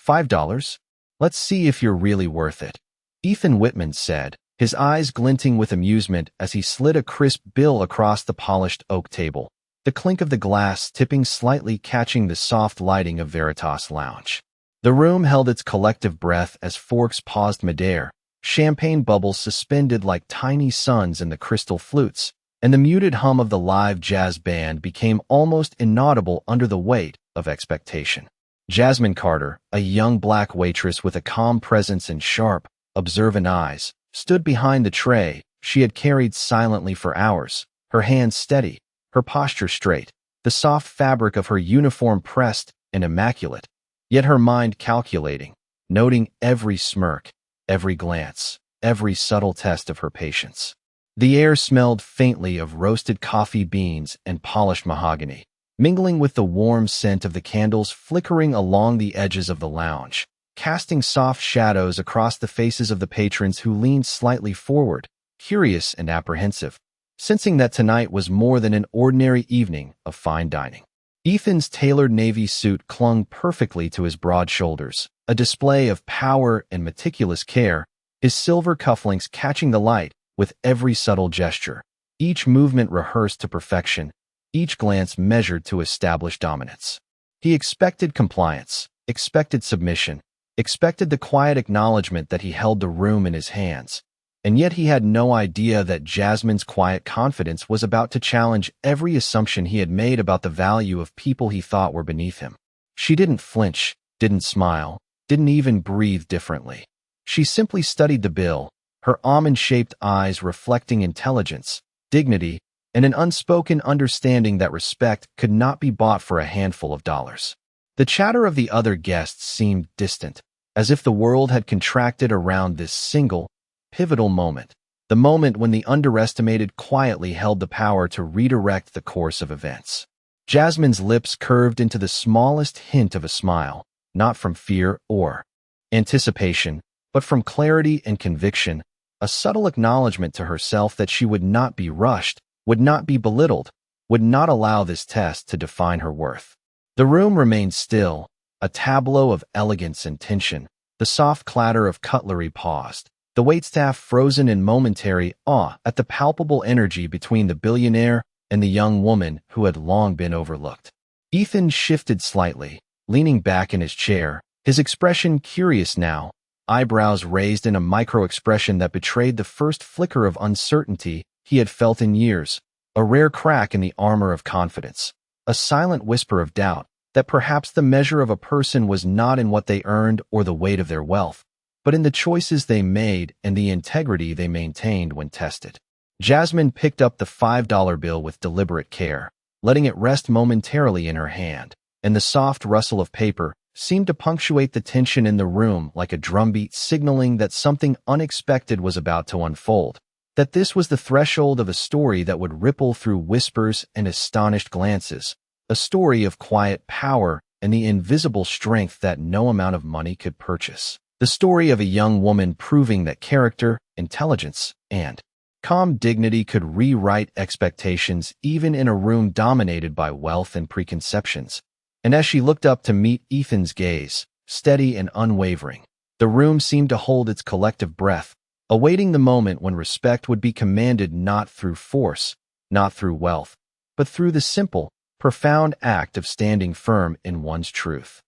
$5? Let's see if you're really worth it, Ethan Whitman said, his eyes glinting with amusement as he slid a crisp bill across the polished oak table, the clink of the glass tipping slightly catching the soft lighting of Veritas Lounge. The room held its collective breath as forks paused midair, champagne bubbles suspended like tiny suns in the crystal flutes, and the muted hum of the live jazz band became almost inaudible under the weight of expectation. Jasmine Carter, a young black waitress with a calm presence and sharp, observant eyes, stood behind the tray she had carried silently for hours, her hands steady, her posture straight, the soft fabric of her uniform pressed and immaculate, yet her mind calculating, noting every smirk, every glance, every subtle test of her patience. The air smelled faintly of roasted coffee beans and polished mahogany, mingling with the warm scent of the candles flickering along the edges of the lounge, casting soft shadows across the faces of the patrons who leaned slightly forward, curious and apprehensive, sensing that tonight was more than an ordinary evening of fine dining. Ethan's tailored navy suit clung perfectly to his broad shoulders, a display of power and meticulous care, his silver cufflinks catching the light with every subtle gesture, each movement rehearsed to perfection, each glance measured to establish dominance. He expected compliance, expected submission, expected the quiet acknowledgement that he held the room in his hands, and yet he had no idea that Jasmine's quiet confidence was about to challenge every assumption he had made about the value of people he thought were beneath him. She didn't flinch, didn't smile, didn't even breathe differently. She simply studied the bill, her almond-shaped eyes reflecting intelligence, dignity, and an unspoken understanding that respect could not be bought for a handful of dollars. The chatter of the other guests seemed distant, as if the world had contracted around this single, pivotal moment, the moment when the underestimated quietly held the power to redirect the course of events. Jasmine's lips curved into the smallest hint of a smile, not from fear or anticipation, but from clarity and conviction, a subtle acknowledgement to herself that she would not be rushed, would not be belittled, would not allow this test to define her worth. The room remained still, a tableau of elegance and tension. The soft clatter of cutlery paused, the waitstaff frozen in momentary awe at the palpable energy between the billionaire and the young woman who had long been overlooked. Ethan shifted slightly, leaning back in his chair, his expression curious now, eyebrows raised in a micro-expression that betrayed the first flicker of uncertainty he had felt in years, a rare crack in the armor of confidence, a silent whisper of doubt that perhaps the measure of a person was not in what they earned or the weight of their wealth, but in the choices they made and the integrity they maintained when tested. Jasmine picked up the $5 bill with deliberate care, letting it rest momentarily in her hand, and the soft rustle of paper seemed to punctuate the tension in the room like a drumbeat signaling that something unexpected was about to unfold, that this was the threshold of a story that would ripple through whispers and astonished glances, a story of quiet power and the invisible strength that no amount of money could purchase. The story of a young woman proving that character, intelligence, and calm dignity could rewrite expectations even in a room dominated by wealth and preconceptions. And as she looked up to meet Ethan's gaze, steady and unwavering, the room seemed to hold its collective breath, awaiting the moment when respect would be commanded not through force, not through wealth, but through the simple, profound act of standing firm in one's truth.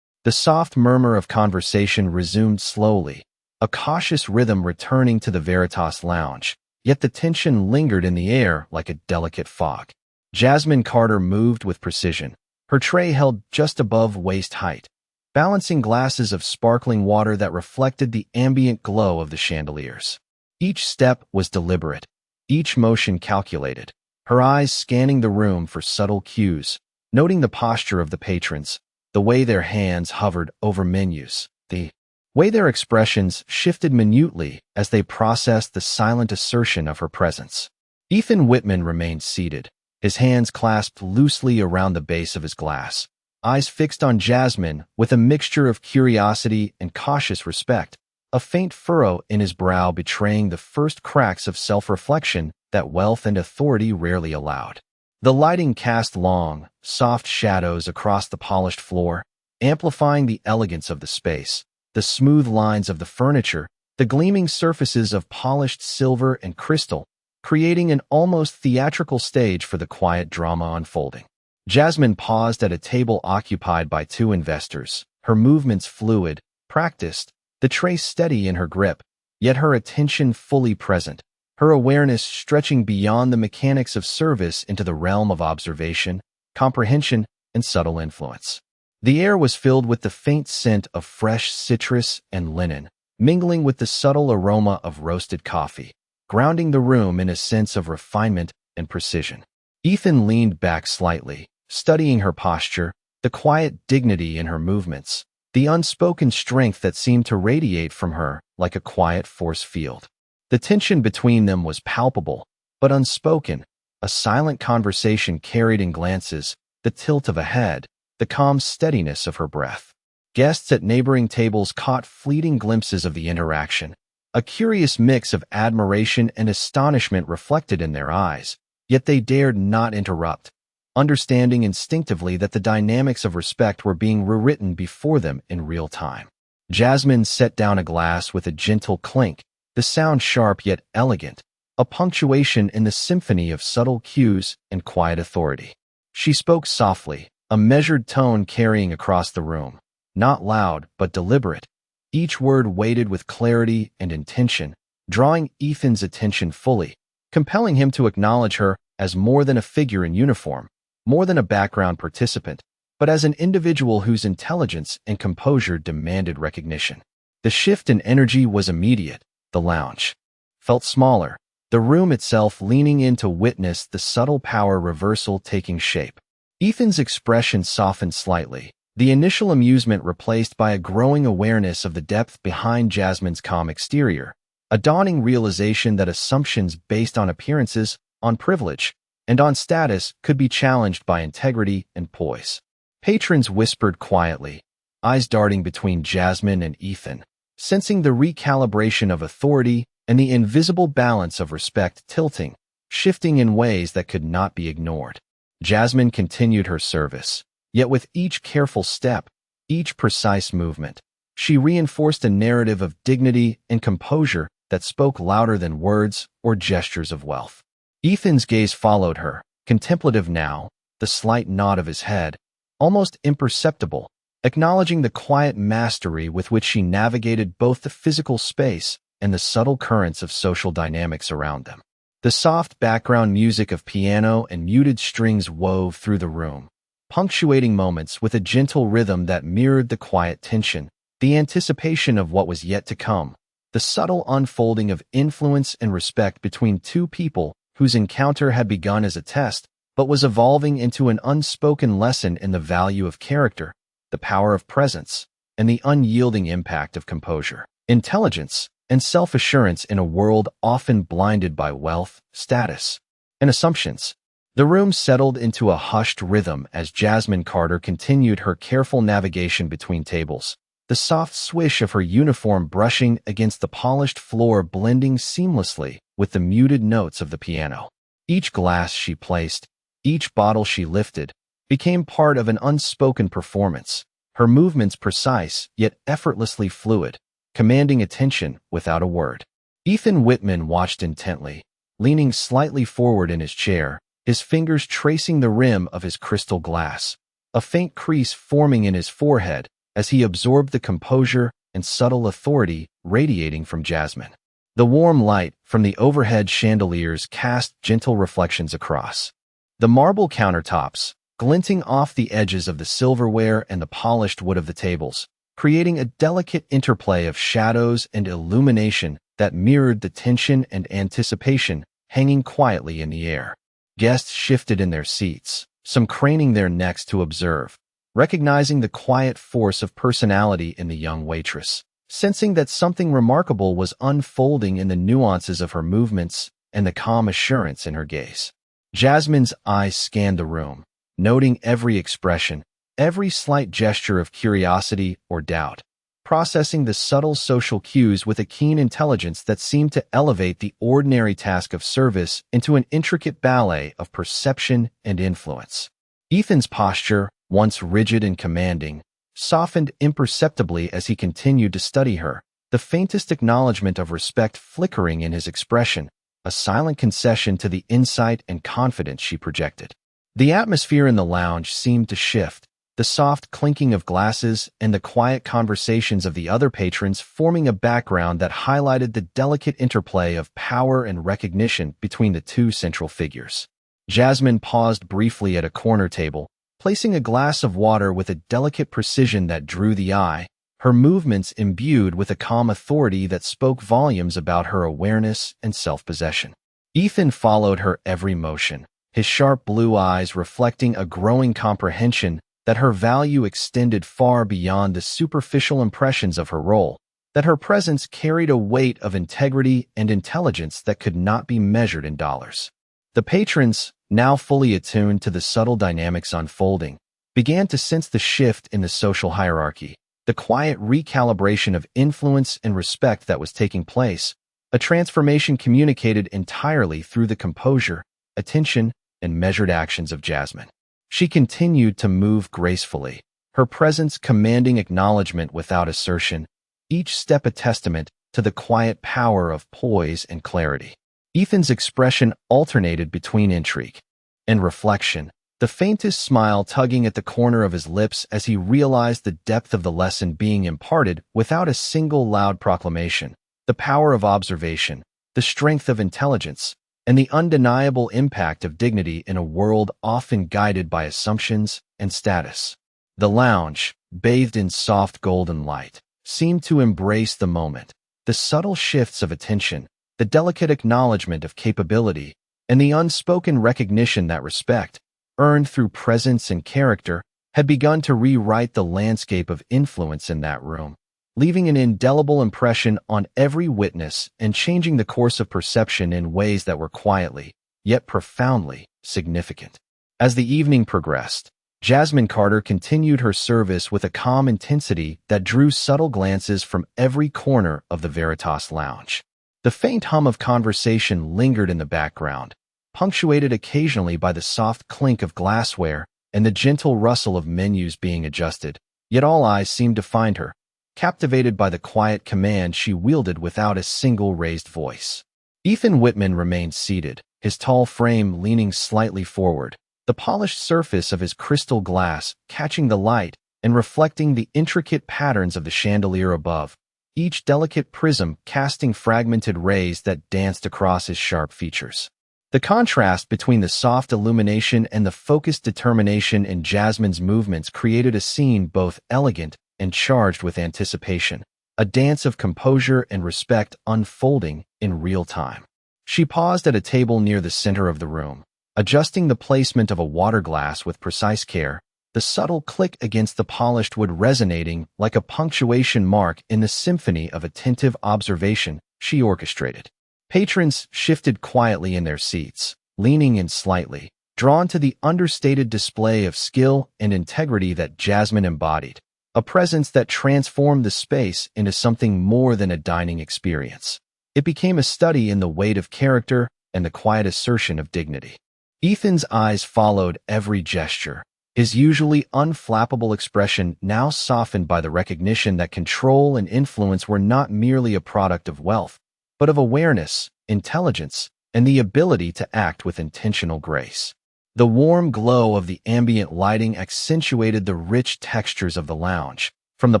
The soft murmur of conversation resumed slowly, a cautious rhythm returning to the Veritas Lounge, yet the tension lingered in the air like a delicate fog. Jasmine Carter moved with precision, her tray held just above waist height, balancing glasses of sparkling water that reflected the ambient glow of the chandeliers. Each step was deliberate, each motion calculated, her eyes scanning the room for subtle cues, noting the posture of the patrons, the way their hands hovered over menus, the way their expressions shifted minutely as they processed the silent assertion of her presence. Ethan Whitman remained seated, his hands clasped loosely around the base of his glass, eyes fixed on Jasmine with a mixture of curiosity and cautious respect, a faint furrow in his brow betraying the first cracks of self-reflection that wealth and authority rarely allowed. The lighting cast long, soft shadows across the polished floor, amplifying the elegance of the space, the smooth lines of the furniture, the gleaming surfaces of polished silver and crystal, creating an almost theatrical stage for the quiet drama unfolding. Jasmine paused at a table occupied by two investors, her movements fluid, practiced, the tray steady in her grip, yet her attention fully present, her awareness stretching beyond the mechanics of service into the realm of observation, comprehension, and subtle influence. The air was filled with the faint scent of fresh citrus and linen, mingling with the subtle aroma of roasted coffee, grounding the room in a sense of refinement and precision. Ethan leaned back slightly, studying her posture, the quiet dignity in her movements, the unspoken strength that seemed to radiate from her like a quiet force field. The tension between them was palpable, but unspoken, a silent conversation carried in glances, the tilt of a head, the calm steadiness of her breath. Guests at neighboring tables caught fleeting glimpses of the interaction, a curious mix of admiration and astonishment reflected in their eyes, yet they dared not interrupt, understanding instinctively that the dynamics of respect were being rewritten before them in real time. Jasmine set down a glass with a gentle clink, the sound sharp yet elegant, a punctuation in the symphony of subtle cues and quiet authority. She spoke softly, a measured tone carrying across the room, not loud but deliberate, each word weighted with clarity and intention, drawing Ethan's attention fully, compelling him to acknowledge her as more than a figure in uniform, more than a background participant, but as an individual whose intelligence and composure demanded recognition. The shift in energy was immediate. The lounge felt smaller, the room itself leaning in to witness the subtle power reversal taking shape. Ethan's expression softened slightly, the initial amusement replaced by a growing awareness of the depth behind Jasmine's calm exterior, a dawning realization that assumptions based on appearances, on privilege, and on status could be challenged by integrity and poise. Patrons whispered quietly, eyes darting between Jasmine and Ethan, sensing the recalibration of authority and the invisible balance of respect tilting, shifting in ways that could not be ignored. Jasmine continued her service, yet with each careful step, each precise movement, she reinforced a narrative of dignity and composure that spoke louder than words or gestures of wealth. Ethan's gaze followed her, contemplative now, the slight nod of his head, almost imperceptible, acknowledging the quiet mastery with which she navigated both the physical space and the subtle currents of social dynamics around them. The soft background music of piano and muted strings wove through the room, punctuating moments with a gentle rhythm that mirrored the quiet tension, the anticipation of what was yet to come, the subtle unfolding of influence and respect between two people whose encounter had begun as a test but was evolving into an unspoken lesson in the value of character, the power of presence, and the unyielding impact of composure, intelligence, and self-assurance in a world often blinded by wealth, status, and assumptions. The room settled into a hushed rhythm as Jasmine Carter continued her careful navigation between tables, the soft swish of her uniform brushing against the polished floor blending seamlessly with the muted notes of the piano. Each glass she placed, each bottle she lifted, became part of an unspoken performance, her movements precise yet effortlessly fluid, commanding attention without a word. Ethan Whitman watched intently, leaning slightly forward in his chair, his fingers tracing the rim of his crystal glass, a faint crease forming in his forehead as he absorbed the composure and subtle authority radiating from Jasmine. The warm light from the overhead chandeliers cast gentle reflections across the marble countertops, glinting off the edges of the silverware and the polished wood of the tables, creating a delicate interplay of shadows and illumination that mirrored the tension and anticipation hanging quietly in the air. Guests shifted in their seats, some craning their necks to observe, recognizing the quiet force of personality in the young waitress, sensing that something remarkable was unfolding in the nuances of her movements and the calm assurance in her gaze. Jasmine's eyes scanned the room, noting every expression, every slight gesture of curiosity or doubt, processing the subtle social cues with a keen intelligence that seemed to elevate the ordinary task of service into an intricate ballet of perception and influence. Ethan's posture, once rigid and commanding, softened imperceptibly as he continued to study her, the faintest acknowledgement of respect flickering in his expression, a silent concession to the insight and confidence she projected. The atmosphere in the lounge seemed to shift, the soft clinking of glasses and the quiet conversations of the other patrons forming a background that highlighted the delicate interplay of power and recognition between the two central figures. Jasmine paused briefly at a corner table, placing a glass of water with a delicate precision that drew the eye, her movements imbued with a calm authority that spoke volumes about her awareness and self-possession. Ethan followed her every motion, his sharp blue eyes reflecting a growing comprehension that her value extended far beyond the superficial impressions of her role, that her presence carried a weight of integrity and intelligence that could not be measured in dollars. The patrons, now fully attuned to the subtle dynamics unfolding, began to sense the shift in the social hierarchy, the quiet recalibration of influence and respect that was taking place, a transformation communicated entirely through the composure, attention, and measured actions of Jasmine. She continued to move gracefully, her presence commanding acknowledgement without assertion, each step a testament to the quiet power of poise and clarity. Ethan's expression alternated between intrigue and reflection, the faintest smile tugging at the corner of his lips as he realized the depth of the lesson being imparted without a single loud proclamation, the power of observation, the strength of intelligence, and the undeniable impact of dignity in a world often guided by assumptions and status. The lounge, bathed in soft golden light, seemed to embrace the moment, the subtle shifts of attention, the delicate acknowledgement of capability, and the unspoken recognition that respect, earned through presence and character, had begun to rewrite the landscape of influence in that room, leaving an indelible impression on every witness and changing the course of perception in ways that were quietly, yet profoundly, significant. As the evening progressed, Jasmine Carter continued her service with a calm intensity that drew subtle glances from every corner of the Veritas Lounge. The faint hum of conversation lingered in the background, punctuated occasionally by the soft clink of glassware and the gentle rustle of menus being adjusted, yet all eyes seemed to find her, captivated by the quiet command she wielded without a single raised voice. Ethan Whitman remained seated, his tall frame leaning slightly forward, the polished surface of his crystal glass catching the light and reflecting the intricate patterns of the chandelier above, each delicate prism casting fragmented rays that danced across his sharp features. The contrast between the soft illumination and the focused determination in Jasmine's movements created a scene both elegant and charged with anticipation, a dance of composure and respect unfolding in real time. She paused at a table near the center of the room, adjusting the placement of a water glass with precise care, the subtle click against the polished wood resonating like a punctuation mark in the symphony of attentive observation she orchestrated. Patrons shifted quietly in their seats, leaning in slightly, drawn to the understated display of skill and integrity that Jasmine embodied, a presence that transformed the space into something more than a dining experience. It became a study in the weight of character and the quiet assertion of dignity. Ethan's eyes followed every gesture, his usually unflappable expression now softened by the recognition that control and influence were not merely a product of wealth, but of awareness, intelligence, and the ability to act with intentional grace. The warm glow of the ambient lighting accentuated the rich textures of the lounge, from the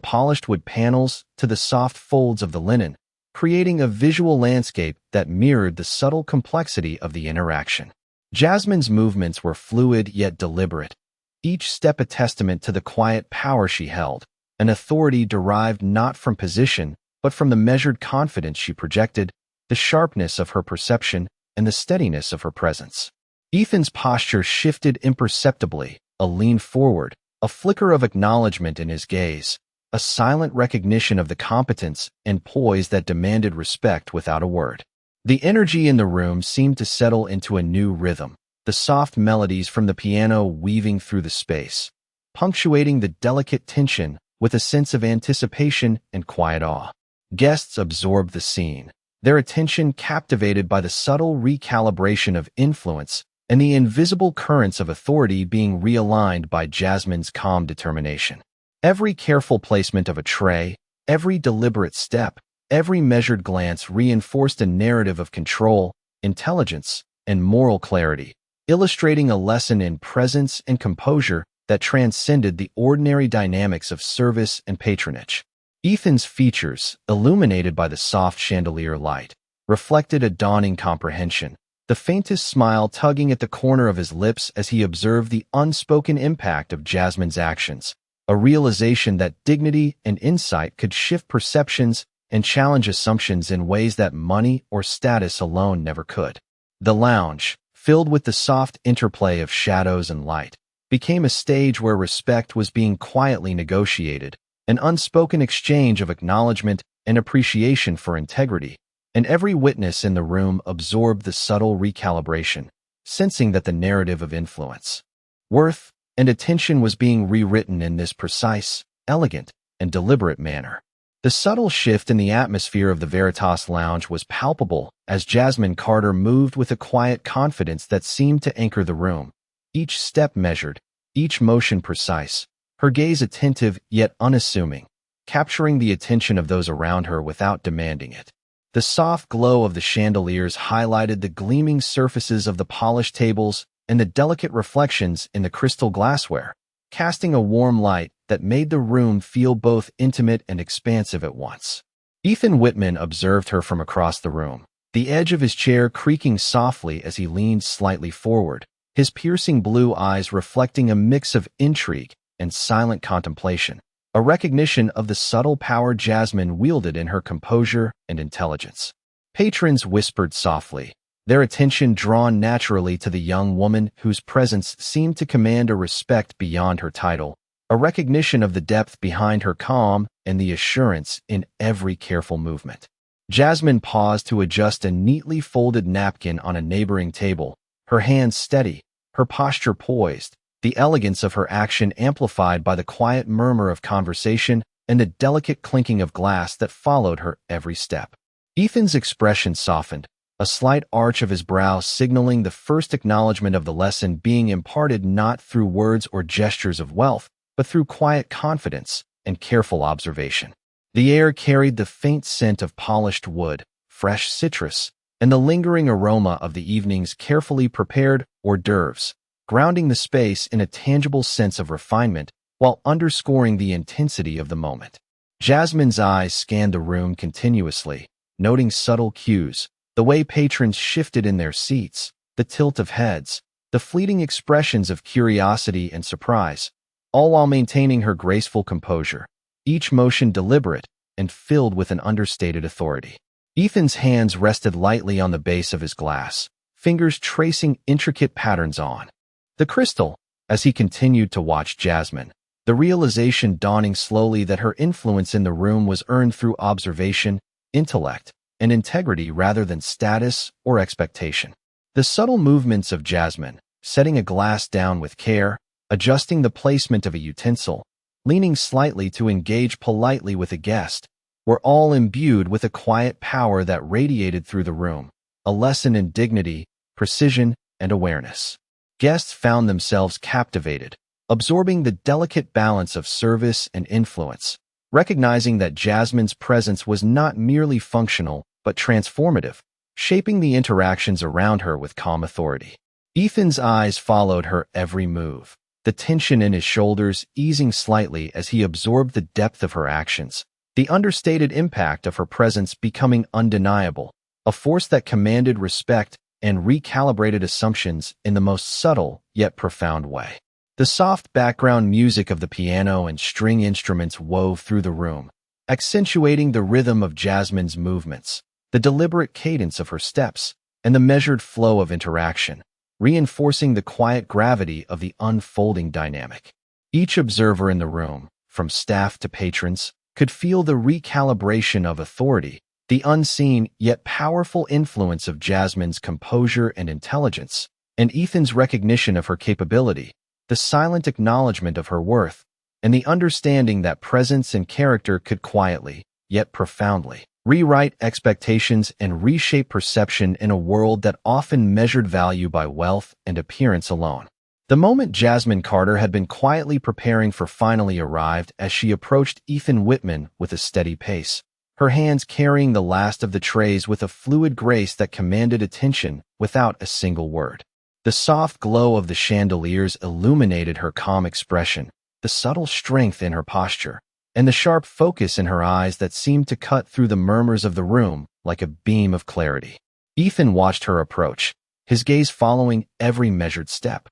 polished wood panels to the soft folds of the linen, creating a visual landscape that mirrored the subtle complexity of the interaction. Jasmine's movements were fluid yet deliberate, each step a testament to the quiet power she held, an authority derived not from position, but from the measured confidence she projected, the sharpness of her perception, and the steadiness of her presence. Ethan's posture shifted imperceptibly, a lean forward, a flicker of acknowledgement in his gaze, a silent recognition of the competence and poise that demanded respect without a word. The energy in the room seemed to settle into a new rhythm, the soft melodies from the piano weaving through the space, punctuating the delicate tension with a sense of anticipation and quiet awe. Guests absorbed the scene, their attention captivated by the subtle recalibration of influence and the invisible currents of authority being realigned by Jasmine's calm determination. Every careful placement of a tray, every deliberate step, every measured glance reinforced a narrative of control, intelligence, and moral clarity, illustrating a lesson in presence and composure that transcended the ordinary dynamics of service and patronage. Ethan's features, illuminated by the soft chandelier light, reflected a dawning comprehension, the faintest smile tugging at the corner of his lips as he observed the unspoken impact of Jasmine's actions, a realization that dignity and insight could shift perceptions and challenge assumptions in ways that money or status alone never could. The lounge, filled with the soft interplay of shadows and light, became a stage where respect was being quietly negotiated, an unspoken exchange of acknowledgement and appreciation for integrity, and every witness in the room absorbed the subtle recalibration, sensing that the narrative of influence, worth, and attention was being rewritten in this precise, elegant, and deliberate manner. The subtle shift in the atmosphere of the Veritas Lounge was palpable as Jasmine Carter moved with a quiet confidence that seemed to anchor the room, each step measured, each motion precise, her gaze attentive yet unassuming, capturing the attention of those around her without demanding it. The soft glow of the chandeliers highlighted the gleaming surfaces of the polished tables and the delicate reflections in the crystal glassware, casting a warm light that made the room feel both intimate and expansive at once. Ethan Whitman observed her from across the room, the edge of his chair creaking softly as he leaned slightly forward, his piercing blue eyes reflecting a mix of intrigue and silent contemplation, a recognition of the subtle power Jasmine wielded in her composure and intelligence. Patrons whispered softly, their attention drawn naturally to the young woman whose presence seemed to command a respect beyond her title, a recognition of the depth behind her calm and the assurance in every careful movement. Jasmine paused to adjust a neatly folded napkin on a neighboring table, her hands steady, her posture poised, the elegance of her action amplified by the quiet murmur of conversation and the delicate clinking of glass that followed her every step. Ethan's expression softened, a slight arch of his brow signaling the first acknowledgement of the lesson being imparted not through words or gestures of wealth, but through quiet confidence and careful observation. The air carried the faint scent of polished wood, fresh citrus, and the lingering aroma of the evening's carefully prepared hors d'oeuvres, grounding the space in a tangible sense of refinement while underscoring the intensity of the moment. Jasmine's eyes scanned the room continuously, noting subtle cues, the way patrons shifted in their seats, the tilt of heads, the fleeting expressions of curiosity and surprise, all while maintaining her graceful composure, each motion deliberate and filled with an understated authority. Ethan's hands rested lightly on the base of his glass, fingers tracing intricate patterns on the crystal as he continued to watch Jasmine, the realization dawning slowly that her influence in the room was earned through observation, intellect, and integrity rather than status or expectation. The subtle movements of Jasmine, setting a glass down with care, adjusting the placement of a utensil, leaning slightly to engage politely with a guest, were all imbued with a quiet power that radiated through the room, a lesson in dignity, precision, and awareness. Guests found themselves captivated, absorbing the delicate balance of service and influence, recognizing that Jasmine's presence was not merely functional but transformative, shaping the interactions around her with calm authority. Ethan's eyes followed her every move, the tension in his shoulders easing slightly as he absorbed the depth of her actions, the understated impact of her presence becoming undeniable, a force that commanded respect and recalibrated assumptions in the most subtle yet profound way. The soft background music of the piano and string instruments wove through the room, accentuating the rhythm of Jasmine's movements, the deliberate cadence of her steps, and the measured flow of interaction, reinforcing the quiet gravity of the unfolding dynamic. Each observer in the room, from staff to patrons, could feel the recalibration of authority, the unseen yet powerful influence of Jasmine's composure and intelligence, and Ethan's recognition of her capability, the silent acknowledgement of her worth, and the understanding that presence and character could quietly, yet profoundly, rewrite expectations and reshape perception in a world that often measured value by wealth and appearance alone. The moment Jasmine Carter had been quietly preparing for finally arrived as she approached Ethan Whitman with a steady pace, her hands carrying the last of the trays with a fluid grace that commanded attention without a single word. The soft glow of the chandeliers illuminated her calm expression, the subtle strength in her posture, and the sharp focus in her eyes that seemed to cut through the murmurs of the room like a beam of clarity. Ethan watched her approach, his gaze following every measured step,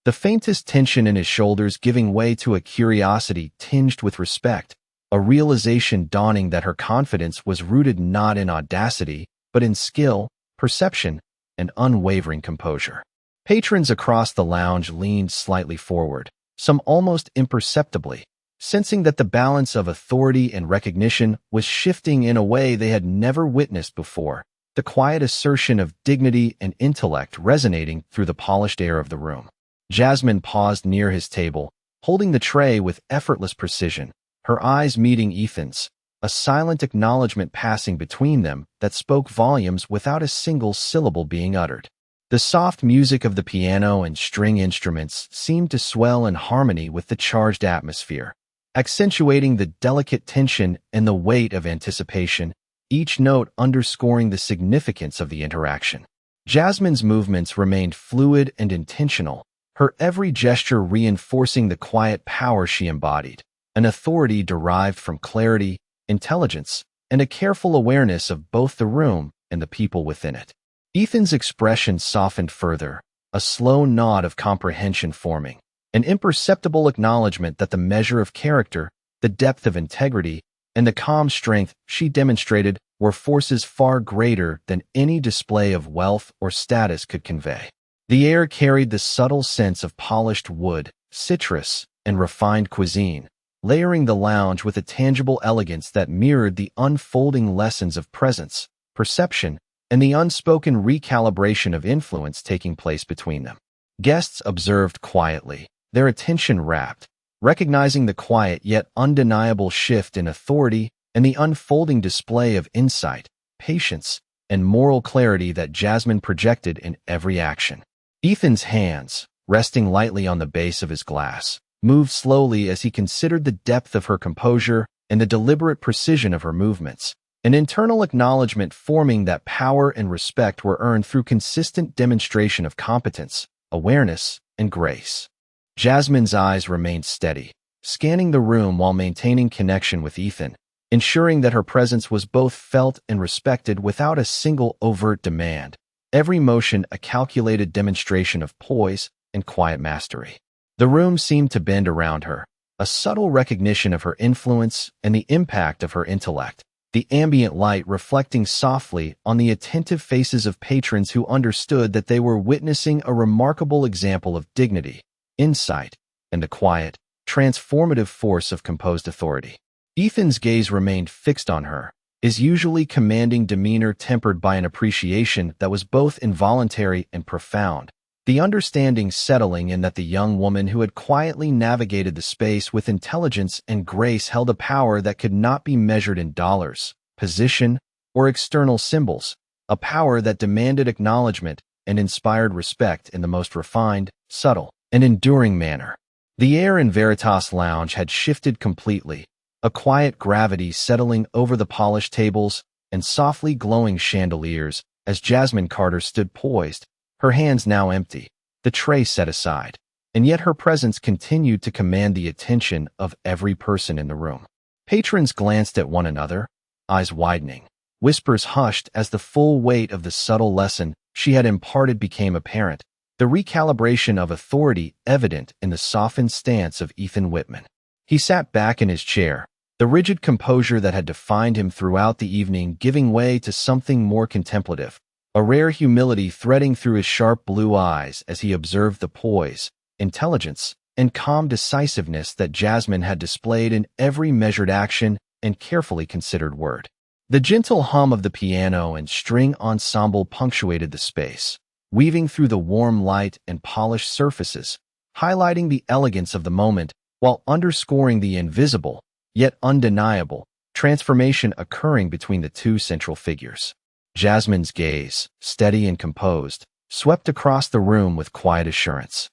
the faintest tension in his shoulders giving way to a curiosity tinged with respect, a realization dawning that her confidence was rooted not in audacity, but in skill, perception, and unwavering composure. Patrons across the lounge leaned slightly forward, some almost imperceptibly, sensing that the balance of authority and recognition was shifting in a way they had never witnessed before, the quiet assertion of dignity and intellect resonating through the polished air of the room. Jasmine paused near his table, holding the tray with effortless precision, her eyes meeting Ethan's, a silent acknowledgement passing between them that spoke volumes without a single syllable being uttered. The soft music of the piano and string instruments seemed to swell in harmony with the charged atmosphere, accentuating the delicate tension and the weight of anticipation, each note underscoring the significance of the interaction. Jasmine's movements remained fluid and intentional, her every gesture reinforcing the quiet power she embodied, an authority derived from clarity, intelligence, and a careful awareness of both the room and the people within it. Ethan's expression softened further, a slow nod of comprehension forming, an imperceptible acknowledgement that the measure of character, the depth of integrity, and the calm strength she demonstrated were forces far greater than any display of wealth or status could convey. The air carried the subtle sense of polished wood, citrus, and refined cuisine, layering the lounge with a tangible elegance that mirrored the unfolding lessons of presence, perception, and the unspoken recalibration of influence taking place between them. Guests observed quietly, their attention rapt, recognizing the quiet yet undeniable shift in authority and the unfolding display of insight, patience, and moral clarity that Jasmine projected in every action. Ethan's hands, resting lightly on the base of his glass, moved slowly as he considered the depth of her composure and the deliberate precision of her movements, an internal acknowledgement forming that power and respect were earned through consistent demonstration of competence, awareness, and grace. Jasmine's eyes remained steady, scanning the room while maintaining connection with Ethan, ensuring that her presence was both felt and respected without a single overt demand, every motion a calculated demonstration of poise and quiet mastery. The room seemed to bend around her, a subtle recognition of her influence and the impact of her intellect, the ambient light reflecting softly on the attentive faces of patrons who understood that they were witnessing a remarkable example of dignity, insight, and the quiet, transformative force of composed authority. Ethan's gaze remained fixed on her, his usually commanding demeanor tempered by an appreciation that was both involuntary and profound, the understanding settling in that the young woman who had quietly navigated the space with intelligence and grace held a power that could not be measured in dollars, position, or external symbols, a power that demanded acknowledgement and inspired respect in the most refined, subtle, and enduring manner. The air in Veritas Lounge had shifted completely, a quiet gravity settling over the polished tables and softly glowing chandeliers as Jasmine Carter stood poised, her hands now empty, the tray set aside, and yet her presence continued to command the attention of every person in the room. Patrons glanced at one another, eyes widening, whispers hushed as the full weight of the subtle lesson she had imparted became apparent, the recalibration of authority evident in the softened stance of Ethan Whitman. He sat back in his chair, the rigid composure that had defined him throughout the evening giving way to something more contemplative, a rare humility threading through his sharp blue eyes as he observed the poise, intelligence, and calm decisiveness that Jasmine had displayed in every measured action and carefully considered word. The gentle hum of the piano and string ensemble punctuated the space, weaving through the warm light and polished surfaces, highlighting the elegance of the moment while underscoring the invisible, yet undeniable, transformation occurring between the two central figures. Jasmine's gaze, steady and composed, swept across the room with quiet assurance.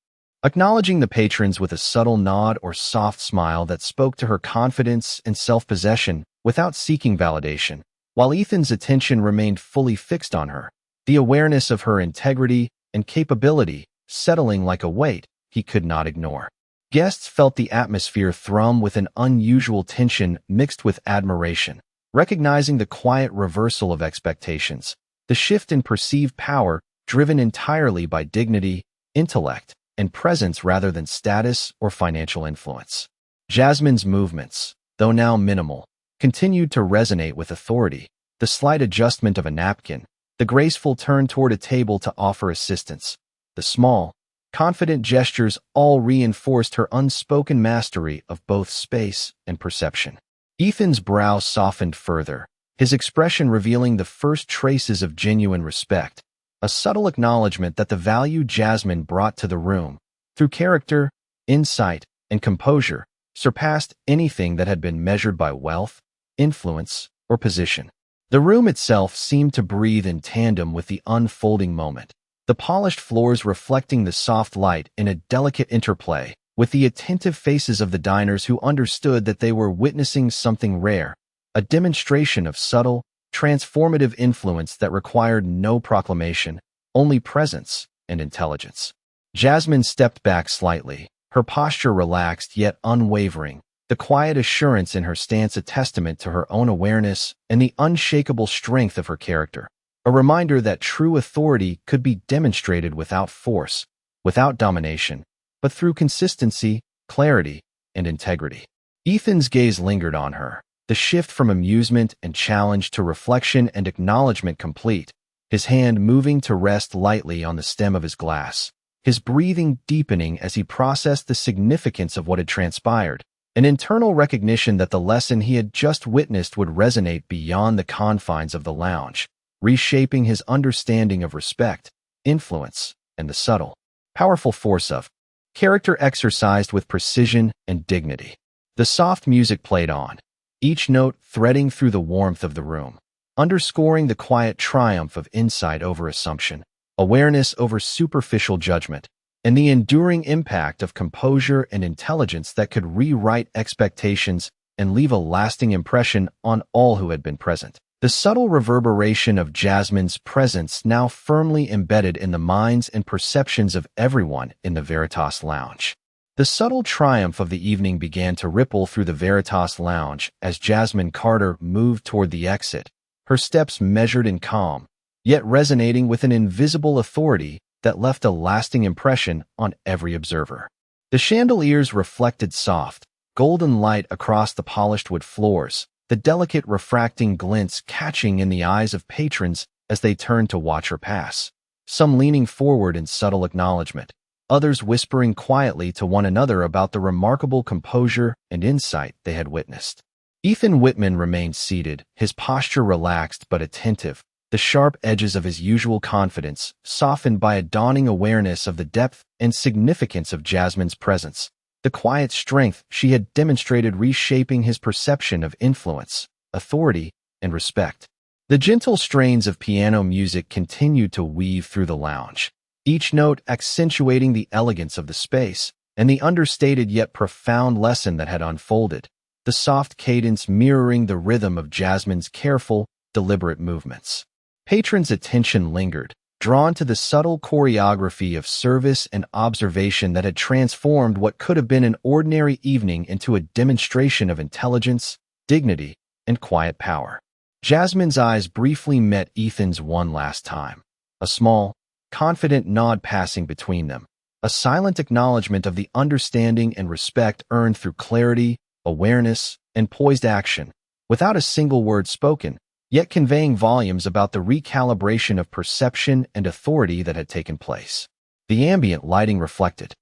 acknowledging the patrons with a subtle nod or soft smile that spoke to her confidence and self-possession without seeking validation. While Ethan's attention remained fully fixed on her, the awareness of her integrity and capability settling like a weight he could not ignore. Guests felt the atmosphere thrum with an unusual tension mixed with admiration, recognizing the quiet reversal of expectations, the shift in perceived power driven entirely by dignity, intellect, and presence rather than status or financial influence. Jasmine's movements, though now minimal, continued to resonate with authority. The slight adjustment of a napkin, the graceful turn toward a table to offer assistance, the small, confident gestures all reinforced her unspoken mastery of both space and perception. Ethan's brow softened further, his expression revealing the first traces of genuine respect, a subtle acknowledgement that the value Jasmine brought to the room, through character, insight, and composure, surpassed anything that had been measured by wealth, influence, or position. The room itself seemed to breathe in tandem with the unfolding moment, the polished floors reflecting the soft light in a delicate interplay with the attentive faces of the diners who understood that they were witnessing something rare, a demonstration of subtle, transformative influence that required no proclamation, only presence and intelligence. Jasmine stepped back slightly, her posture relaxed yet unwavering, the quiet assurance in her stance a testament to her own awareness and the unshakable strength of her character, a reminder that true authority could be demonstrated without force, without domination, but through consistency, clarity, and integrity. Ethan's gaze lingered on her, the shift from amusement and challenge to reflection and acknowledgement complete, his hand moving to rest lightly on the stem of his glass, his breathing deepening as he processed the significance of what had transpired, an internal recognition that the lesson he had just witnessed would resonate beyond the confines of the lounge, reshaping his understanding of respect, influence, and the subtle, powerful force of character exercised with precision and dignity. The soft music played on, each note threading through the warmth of the room, underscoring the quiet triumph of insight over assumption, awareness over superficial judgment, and the enduring impact of composure and intelligence that could rewrite expectations and leave a lasting impression on all who had been present. The subtle reverberation of Jasmine's presence now firmly embedded in the minds and perceptions of everyone in the Veritas Lounge. The subtle triumph of the evening began to ripple through the Veritas Lounge as Jasmine Carter moved toward the exit, her steps measured and calm, yet resonating with an invisible authority that left a lasting impression on every observer. The chandeliers reflected soft, golden light across the polished wood floors, the delicate refracting glints catching in the eyes of patrons as they turned to watch her pass, some leaning forward in subtle acknowledgement, others whispering quietly to one another about the remarkable composure and insight they had witnessed. Ethan Whitman remained seated, his posture relaxed but attentive, the sharp edges of his usual confidence softened by a dawning awareness of the depth and significance of Jasmine's presence, the quiet strength she had demonstrated reshaping his perception of influence, authority, and respect. The gentle strains of piano music continued to weave through the lounge, each note accentuating the elegance of the space and the understated yet profound lesson that had unfolded, the soft cadence mirroring the rhythm of Jasmine's careful, deliberate movements. Patrons' attention lingered, drawn to the subtle choreography of service and observation that had transformed what could have been an ordinary evening into a demonstration of intelligence, dignity, and quiet power. Jasmine's eyes briefly met Ethan's one last time, a small, confident nod passing between them, a silent acknowledgement of the understanding and respect earned through clarity, awareness, and poised action, without a single word spoken, yet conveying volumes about the recalibration of perception and authority that had taken place. The ambient lighting reflected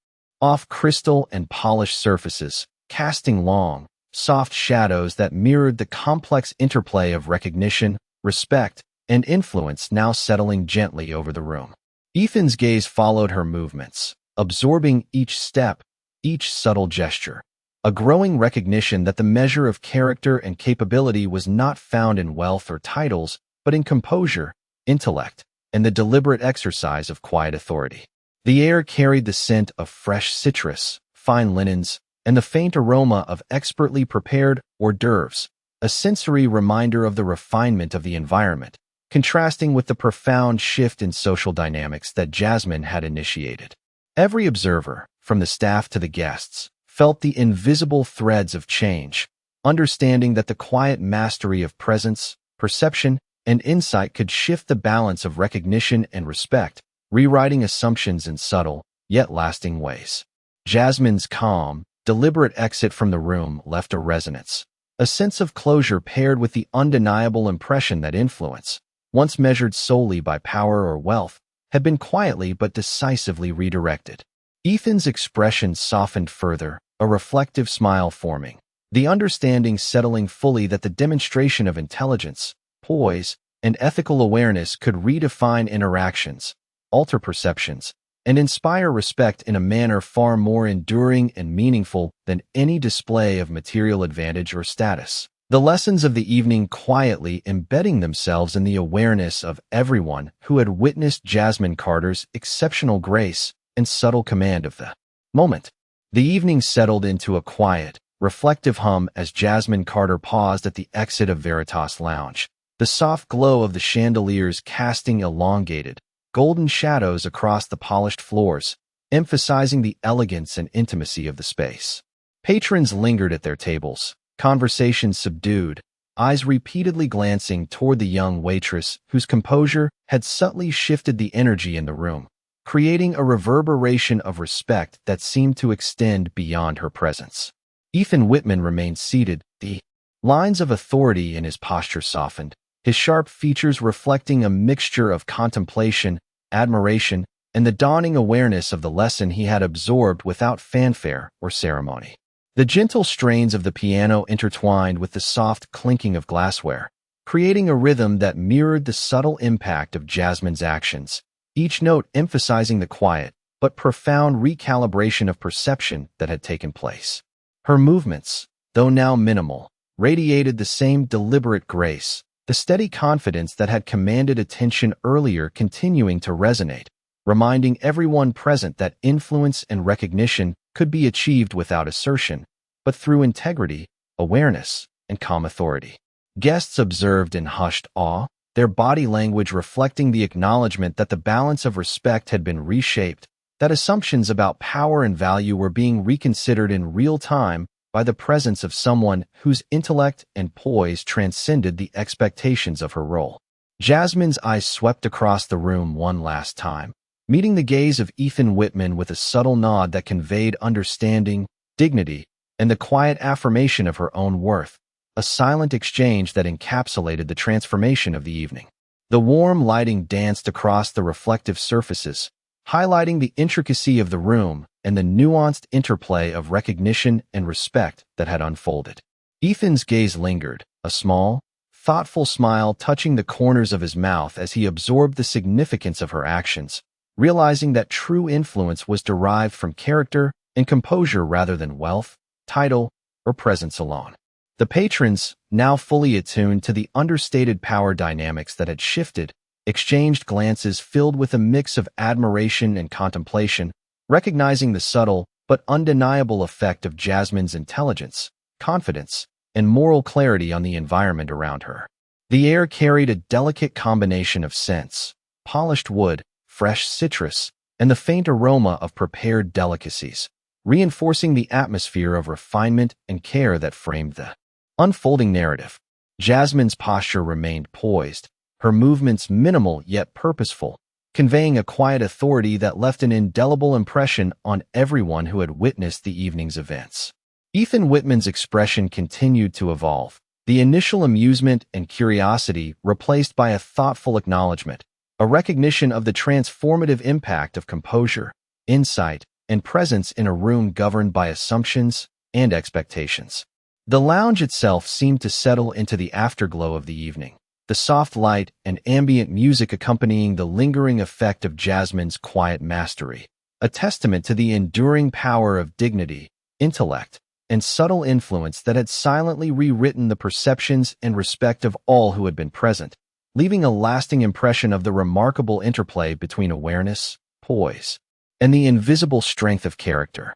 off crystal and polished surfaces, casting long, soft shadows that mirrored the complex interplay of recognition, respect, and influence now settling gently over the room. Ethan's gaze followed her movements, absorbing each step, each subtle gesture, a growing recognition that the measure of character and capability was not found in wealth or titles, but in composure, intellect, and the deliberate exercise of quiet authority. The air carried the scent of fresh citrus, fine linens, and the faint aroma of expertly prepared hors d'oeuvres, a sensory reminder of the refinement of the environment, contrasting with the profound shift in social dynamics that Jasmine had initiated. Every observer, from the staff to the guests, felt the invisible threads of change, understanding that the quiet mastery of presence, perception, and insight could shift the balance of recognition and respect, rewriting assumptions in subtle, yet lasting ways. Jasmine's calm, deliberate exit from the room left a resonance, a sense of closure paired with the undeniable impression that influence, once measured solely by power or wealth, had been quietly but decisively redirected. Ethan's expression softened further, a reflective smile forming, the understanding settling fully that the demonstration of intelligence, poise, and ethical awareness could redefine interactions, alter perceptions, and inspire respect in a manner far more enduring and meaningful than any display of material advantage or status. The lessons of the evening quietly embedding themselves in the awareness of everyone who had witnessed Jasmine Carter's exceptional grace and subtle command of the moment. The evening settled into a quiet, reflective hum as Jasmine Carter paused at the exit of Veritas Lounge, the soft glow of the chandeliers casting elongated, golden shadows across the polished floors, emphasizing the elegance and intimacy of the space. Patrons lingered at their tables, conversation subdued, eyes repeatedly glancing toward the young waitress whose composure had subtly shifted the energy in the room, creating a reverberation of respect that seemed to extend beyond her presence. Ethan Whitman remained seated, the lines of authority in his posture softened, his sharp features reflecting a mixture of contemplation, admiration, and the dawning awareness of the lesson he had absorbed without fanfare or ceremony. The gentle strains of the piano intertwined with the soft clinking of glassware, creating a rhythm that mirrored the subtle impact of Jasmine's actions, each note emphasizing the quiet but profound recalibration of perception that had taken place. Her movements, though now minimal, radiated the same deliberate grace, the steady confidence that had commanded attention earlier continuing to resonate, reminding everyone present that influence and recognition could be achieved without assertion, but through integrity, awareness, and calm authority. Guests observed in hushed awe, their body language reflecting the acknowledgement that the balance of respect had been reshaped, that assumptions about power and value were being reconsidered in real time by the presence of someone whose intellect and poise transcended the expectations of her role. Jasmine's eyes swept across the room one last time, meeting the gaze of Ethan Whitman with a subtle nod that conveyed understanding, dignity, and the quiet affirmation of her own worth, a silent exchange that encapsulated the transformation of the evening. The warm lighting danced across the reflective surfaces, highlighting the intricacy of the room and the nuanced interplay of recognition and respect that had unfolded. Ethan's gaze lingered, a small, thoughtful smile touching the corners of his mouth as he absorbed the significance of her actions, realizing that true influence was derived from character and composure rather than wealth, title, or presence alone. The patrons, now fully attuned to the understated power dynamics that had shifted, exchanged glances filled with a mix of admiration and contemplation, recognizing the subtle but undeniable effect of Jasmine's intelligence, confidence, and moral clarity on the environment around her. The air carried a delicate combination of scents, polished wood, fresh citrus, and the faint aroma of prepared delicacies, reinforcing the atmosphere of refinement and care that framed the unfolding narrative. Jasmine's posture remained poised, her movements minimal yet purposeful, conveying a quiet authority that left an indelible impression on everyone who had witnessed the evening's events. Ethan Whitman's expression continued to evolve, the initial amusement and curiosity replaced by a thoughtful acknowledgement, a recognition of the transformative impact of composure, insight, and presence in a room governed by assumptions and expectations. The lounge itself seemed to settle into the afterglow of the evening, the soft light and ambient music accompanying the lingering effect of Jasmine's quiet mastery, a testament to the enduring power of dignity, intellect, and subtle influence that had silently rewritten the perceptions and respect of all who had been present, leaving a lasting impression of the remarkable interplay between awareness, poise, and the invisible strength of character.